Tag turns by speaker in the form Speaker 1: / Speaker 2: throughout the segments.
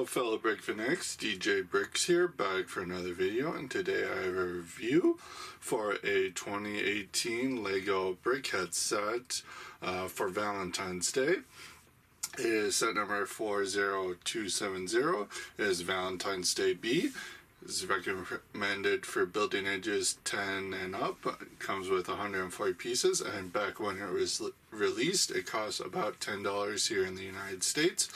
Speaker 1: Hello fellow brick fanatics, DJ Bricks here, back for another video, and today I have a review for a 2018 LEGO Brickheadz set for Valentine's Day. It is set number 40270. It is Valentine's Day B. This is recommended for building ages 10 and up. It comes with 140 pieces, and back when it was released, it cost about $10 here in the United States.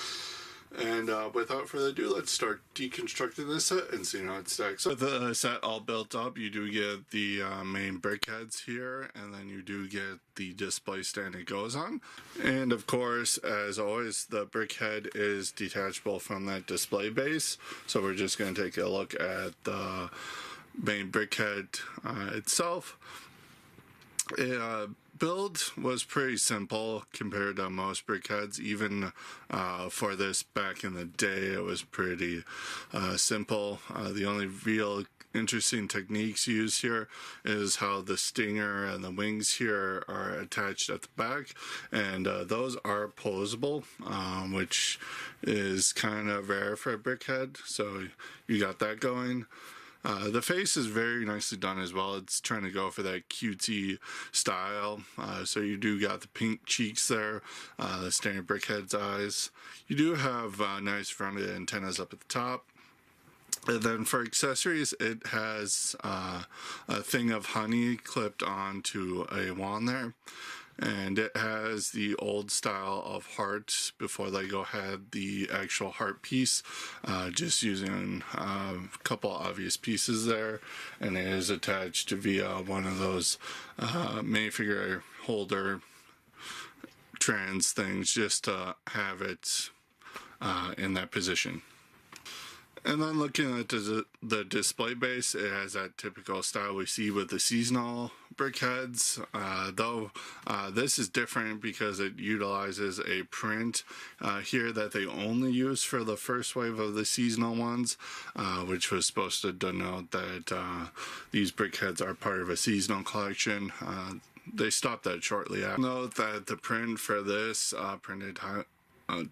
Speaker 1: And without further ado, let's start deconstructing this set and seeing how it stacks up. With the set all built up, you do get the main brick heads here, and then you do get the display stand it goes on. And of course, as always, the brick head is detachable from that display base. So we're just going to take a look at the main brick head itself. Build was pretty simple compared to most brickheads. Even for this back in the day, it was pretty simple. The only real interesting techniques used here is how the stinger and the wings here are attached at the back, and those are posable, which is kind of rare for a brickhead, so you got that going. The face is very nicely done as well. It's trying to go for that cutesy style. So you do got the pink cheeks there, the standard brickhead's eyes. You do have nice rounded antennas up at the top. And then for accessories, it has a thing of honey clipped onto a wand there. And it has the old style of heart before LEGO had the actual heart piece, just using a couple obvious pieces there, and it is attached via one of those minifigure holder trans things just to have it in that position. And then looking at the display base, it has that typical style we see with the seasonal brickheads, though this is different because it utilizes a print here that they only use for the first wave of the seasonal ones, which was supposed to denote that these brickheads are part of a seasonal collection. They stopped that shortly after. Note that the print for this printed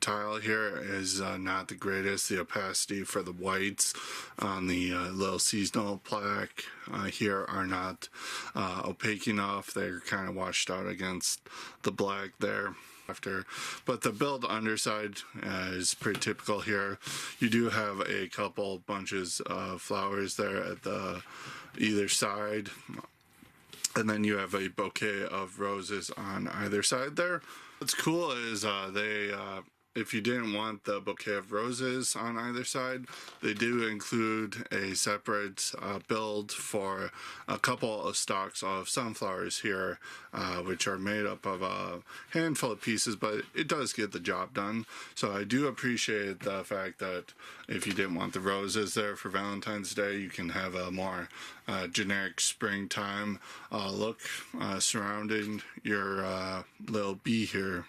Speaker 1: tile here is not the greatest. The opacity for the whites on the little seasonal plaque here are not opaque enough. They're kind of washed out against the black there. But the build underside is pretty typical here. You do have a couple bunches of flowers there at the either side, and then you have a bouquet of roses on either side there. What's cool is if you didn't want the bouquet of roses on either side, they do include a separate build for a couple of stalks of sunflowers here, which are made up of a handful of pieces, but it does get the job done. So I do appreciate the fact that if you didn't want the roses there for Valentine's Day, you can have a more generic springtime look surrounding your little bee here.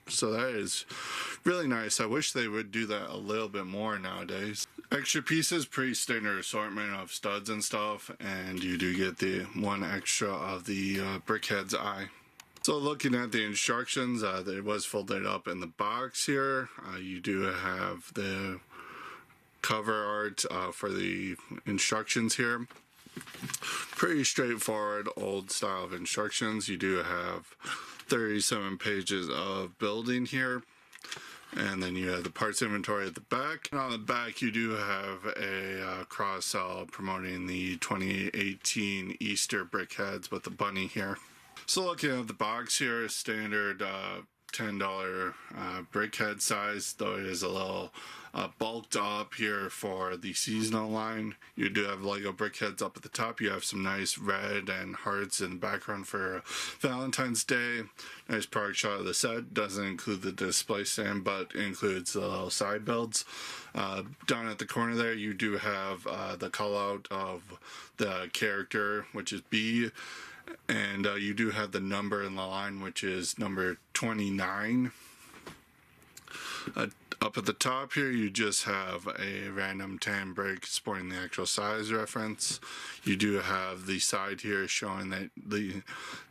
Speaker 1: So that is really nice. I wish they would do that a little bit more nowadays. Extra pieces, pretty standard assortment of studs and stuff, and you do get the one extra of the brickhead's eye. So looking at the instructions, it was folded up in the box here. You do have the cover art for the instructions here. Pretty straightforward old style of instructions. You do have 37 pages of building here, and then you have the parts inventory at the back. And on the back you do have a cross sell promoting the 2018 Easter brickheads with the bunny here. So looking at the box here, standard $10 brickhead size, though it is a little bulked up here for the seasonal line. You do have LEGO Brickheadz up at the top. You have some nice red and hearts in the background for Valentine's Day. Nice product shot of the set. Doesn't include the display stand, but includes the little side builds. Down at the corner there, you do have the call out of the character, which is B. And you do have the number in the line, which is number 29. Up at the top here, you just have a random tan brick sporting the actual size reference. You do have the side here showing that the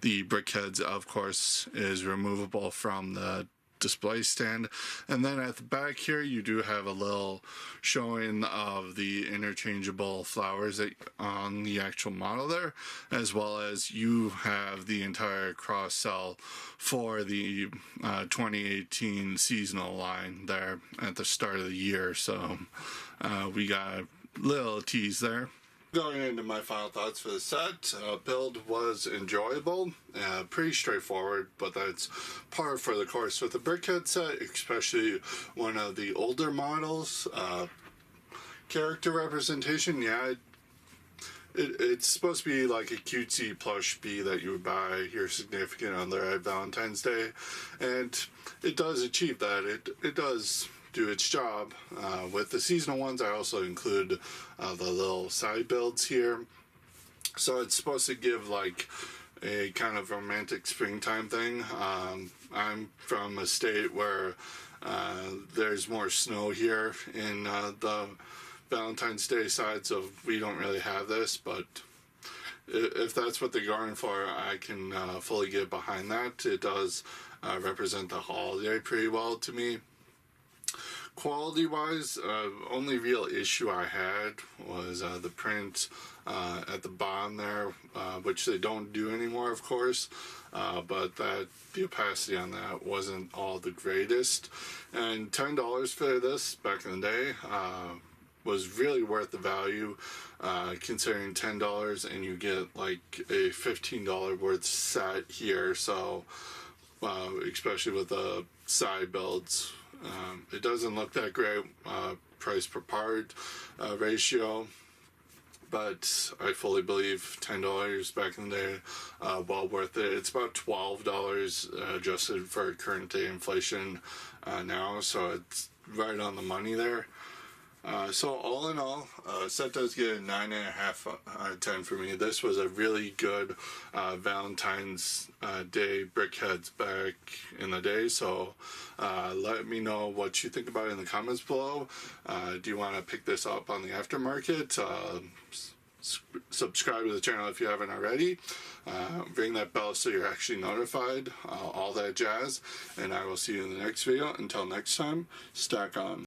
Speaker 1: brickheads, of course, is removable from the display stand. And then at the back here, you do have a little showing of the interchangeable flowers on the actual model there, as well as you have the entire cross sell for the 2018 seasonal line there at the start of the year. So we got a little tease there. Going into my final thoughts for the set, build was enjoyable, pretty straightforward, but that's par for the course with the Brickheadz set, especially one of the older models. Character representation, yeah, it's supposed to be like a cutesy plush bee that you would buy your significant other at Valentine's Day, and it does achieve that. It does do its job. With the seasonal ones, I also include the little side builds here. So it's supposed to give like a kind of romantic springtime thing. I'm from a state where there's more snow here in the Valentine's Day side, so we don't really have this, but if that's what they're going for, I can fully get behind that. It does represent the holiday pretty well to me. Quality-wise, only real issue I had was the print at the bottom there, which they don't do anymore, of course, but the opacity on that wasn't all the greatest. And $10 for this back in the day was really worth the value, considering $10 and you get like a $15 worth set here. So, especially with the side builds. It doesn't look that great, price per part ratio, but I fully believe $10 back in the day, well worth it. It's about $12 adjusted for current day inflation now, so it's right on the money there. So all in all, set does get a 9.5 out of 10 for me. This was a really good Valentine's Day Brickheadz back in the day. So let me know what you think about it in the comments below. Do you want to pick this up on the aftermarket? Subscribe to the channel if you haven't already. Ring that bell so you're actually notified. All that jazz. And I will see you in the next video. Until next time, stack on.